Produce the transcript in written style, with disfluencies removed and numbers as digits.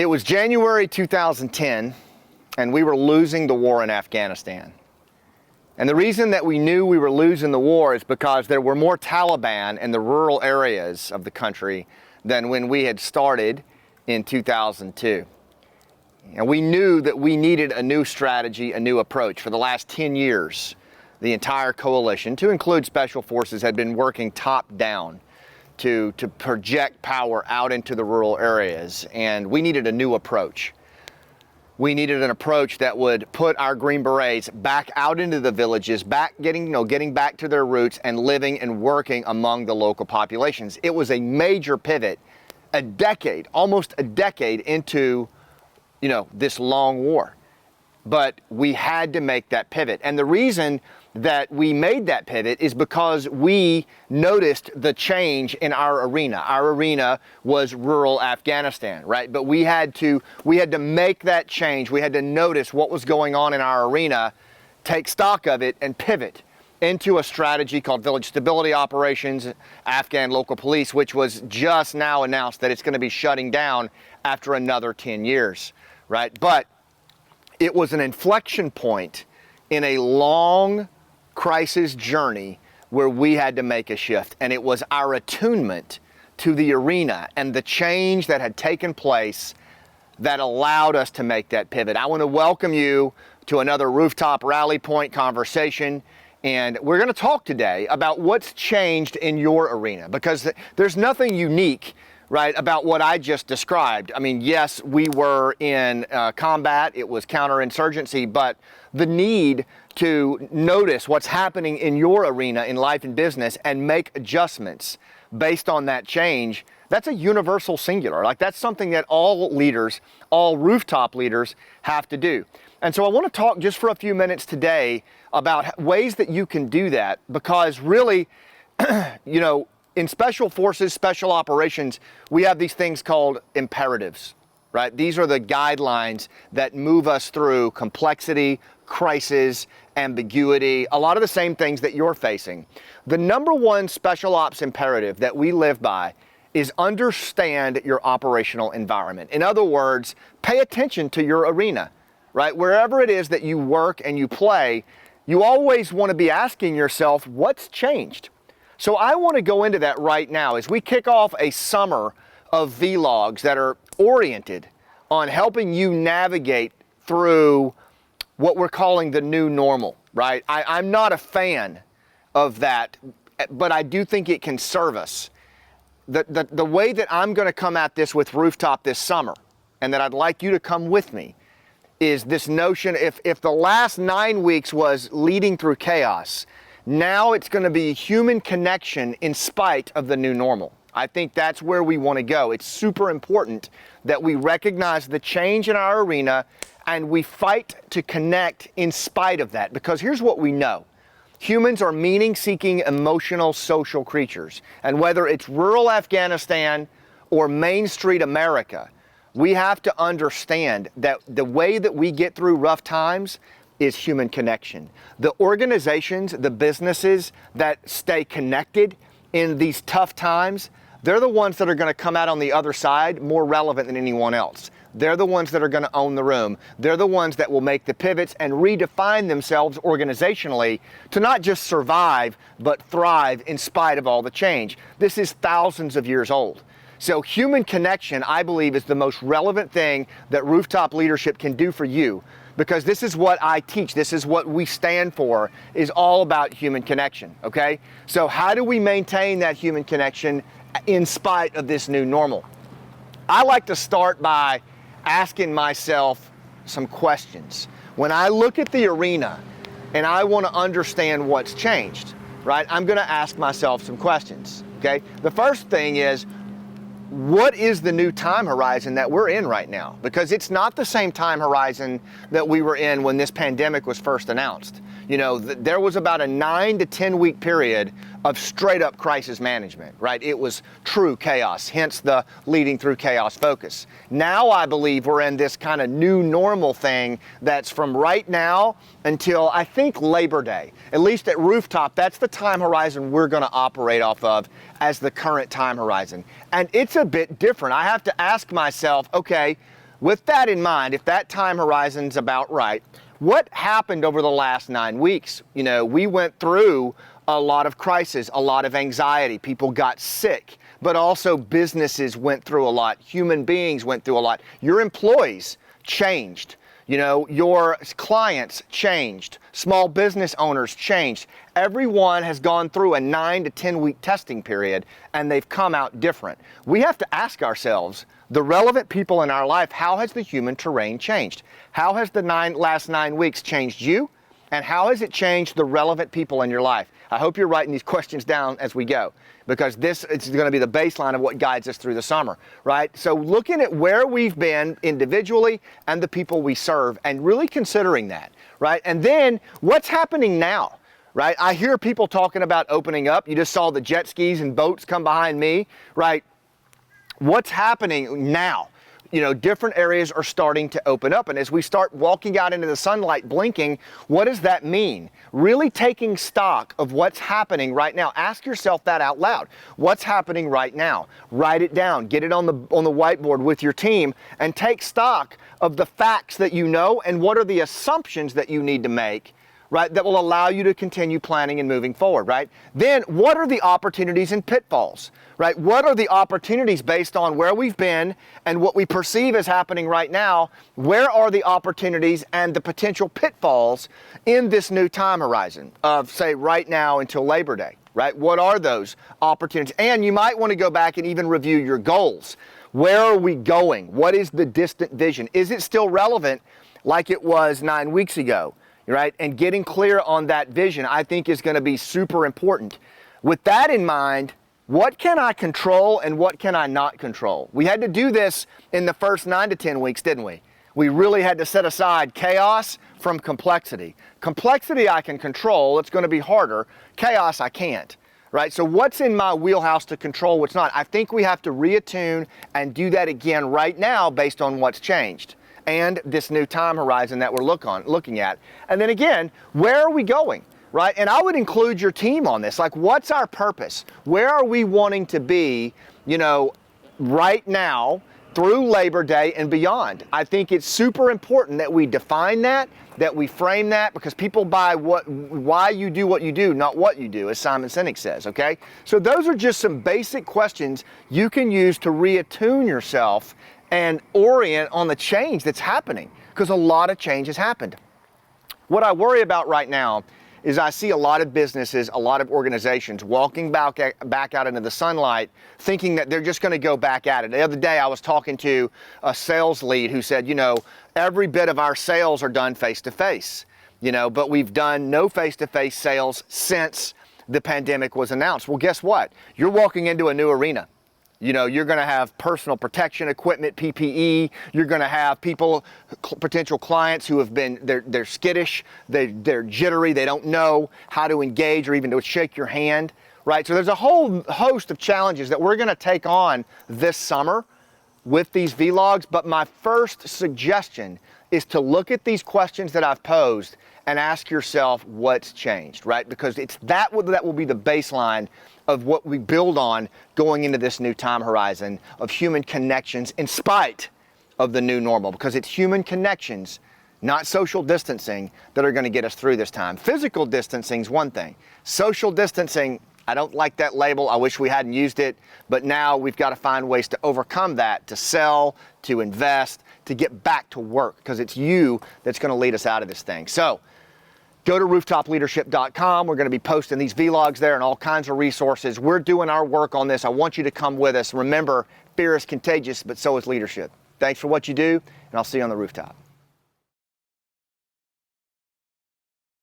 was January 2010, and we were losing the war in Afghanistan. And the reason that we knew we were losing the war is because there were more Taliban in the rural areas of the country than when we had started in 2002. And we knew that we needed a new strategy, a new approach. For the last 10 years, the entire coalition, to include special forces, had been working top down to project power out into the rural areas. And we needed a new approach. We needed an approach that would put our Green Berets back out into the villages, getting back to their roots and living and working among the local populations. It was a major pivot, almost a decade into, this long war. But we had to make that pivot. And the reason that we made that pivot is because we noticed the change in our arena. Our arena was rural Afghanistan, right? But we had to make that change. We had to notice what was going on in our arena, take stock of it, and pivot into a strategy called Village Stability Operations, Afghan Local Police, which was just now announced that it's going to be shutting down after another 10 years, right? But it was an inflection point in a long crisis journey where we had to make a shift. And it was our attunement to the arena and the change that had taken place that allowed us to make that pivot. I want to welcome you to another Rooftop Rally Point conversation. And we're going to talk today about what's changed in your arena, because there's nothing unique, right, about what I just described. I mean, yes, we were in combat, it was counterinsurgency, but the need to notice what's happening in your arena in life and business and make adjustments based on that change, that's a universal singular. Like, that's something that all leaders, all rooftop leaders have to do. And so I want to talk just for a few minutes today about ways that you can do that, because really, in special forces, special operations, we have these things called imperatives, right? These are the guidelines that move us through complexity, crisis, ambiguity, a lot of the same things that you're facing. The number one special ops imperative that we live by is understand your operational environment. In other words, pay attention to your arena, right? Wherever it is that you work and you play, you always want to be asking yourself, what's changed? So I want to go into that right now as we kick off a summer of vlogs that are oriented on helping you navigate through what we're calling the new normal, right? I'm not a fan of that, but I do think it can serve us. The way that I'm going to come at this with Rooftop this summer, and that I'd like you to come with me, is this notion, if the last 9 weeks was leading through chaos, now it's going to be human connection in spite of the new normal. I think that's where we want to go. It's super important that we recognize the change in our arena and we fight to connect in spite of that. Because here's what we know. Humans are meaning-seeking, emotional, social creatures. And whether it's rural Afghanistan or Main Street America, we have to understand that the way that we get through rough times is human connection. The organizations, the businesses that stay connected in these tough times, they're the ones that are going to come out on the other side more relevant than anyone else. They're the ones that are going to own the room. They're the ones that will make the pivots and redefine themselves organizationally to not just survive, but thrive in spite of all the change. This is thousands of years old. So human connection, I believe, is the most relevant thing that Rooftop leadership can do for you, because this is what I teach. This is what we stand for, is all about human connection, okay? So how do we maintain that human connection in spite of this new normal? I like to start by asking myself some questions. When I look at the arena and I want to understand what's changed, right, I'm going to ask myself some questions, okay? The first thing is, what is the new time horizon that we're in right now? Because it's not the same time horizon that we were in when this pandemic was first announced. There was about a 9 to 10 week period of straight up crisis management, right? It was true chaos, hence the leading through chaos focus. Now I believe we're in this kind of new normal thing that's from right now until I think Labor Day. At least at Rooftop, that's the time horizon we're going to operate off of as the current time horizon. And it's a bit different. I have to ask myself, okay, with that in mind, if that time horizon's about right, what happened over the last 9 weeks? You know, we went through a lot of crisis, a lot of anxiety. People got sick, but also businesses went through a lot. Human beings went through a lot. Your employees changed. You know, your clients changed. Small business owners changed. Everyone has gone through a 9 to 10 week testing period, and they've come out different. We have to ask ourselves, the relevant people in our life, how has the human terrain changed? How has the last 9 weeks changed you? And how has it changed the relevant people in your life? I hope you're writing these questions down as we go, because this is going to be the baseline of what guides us through the summer, right? So looking at where we've been individually and the people we serve, and really considering that, right? And then what's happening now, right? I hear people talking about opening up. You just saw the jet skis and boats come behind me, right? What's happening now? You know, different areas are starting to open up. And as we start walking out into the sunlight, blinking, what does that mean? Really taking stock of what's happening right now. Ask yourself that out loud. What's happening right now? Write it down. Get it on the whiteboard with your team, and take stock of the facts that you know and what are the assumptions that you need to make, right, that will allow you to continue planning and moving forward, right? Then what are the opportunities and pitfalls, right? What are the opportunities based on where we've been and what we perceive as happening right now? Where are the opportunities and the potential pitfalls in this new time horizon of, say, right now until Labor Day, right? What are those opportunities? And you might want to go back and even review your goals. Where are we going? What is the distant vision? Is it still relevant like it was 9 weeks ago? Right? And getting clear on that vision, I think, is going to be super important. With that in mind, what can I control and what can I not control? We had to do this in the first 9 to 10 weeks, didn't we? We really had to set aside chaos from complexity. Complexity I can control, it's going to be harder. Chaos I can't, right? So what's in my wheelhouse to control, what's not? I think we have to reattune and do that again right now based on what's changed and this new time horizon that we're looking at. And then again, where are we going, right? And I would include your team on this. Like, what's our purpose? Where are we wanting to be, you know, right now through Labor Day and beyond? I think it's super important that we define that we frame that, because people buy why you do what you do, not what you do, as Simon Sinek says, okay? So those are just some basic questions you can use to reattune yourself and orient on the change that's happening, because a lot of change has happened. What I worry about right now is I see a lot of businesses, a lot of organizations walking back out into the sunlight thinking that they're just going to go back at it. The other day I was talking to a sales lead who said, you know, every bit of our sales are done face-to-face, you know, but we've done no face-to-face sales since the pandemic was announced. Well, guess what? You're walking into a new arena. You know, you're going to have personal protection equipment, PPE. You're going to have people, potential clients who have been, they're skittish, they're jittery, they don't know how to engage or even to shake your hand, right? So there's a whole host of challenges that we're going to take on this summer with these vlogs. But my first suggestion is to look at these questions that I've posed and ask yourself what's changed, right? Because it's that will be the baseline of what we build on going into this new time horizon of human connections in spite of the new normal, because it's human connections, not social distancing, that are going to get us through this time. Physical distancing is one thing. Social distancing, I don't like that label. I wish we hadn't used it, but now we've got to find ways to overcome that, to sell, to invest, to get back to work, because it's you that's going to lead us out of this thing. So go to rooftopleadership.com. We're going to be posting these vlogs there and all kinds of resources. We're doing our work on this. I want you to come with us. Remember, fear is contagious, but so is leadership. Thanks for what you do, and I'll see you on the rooftop.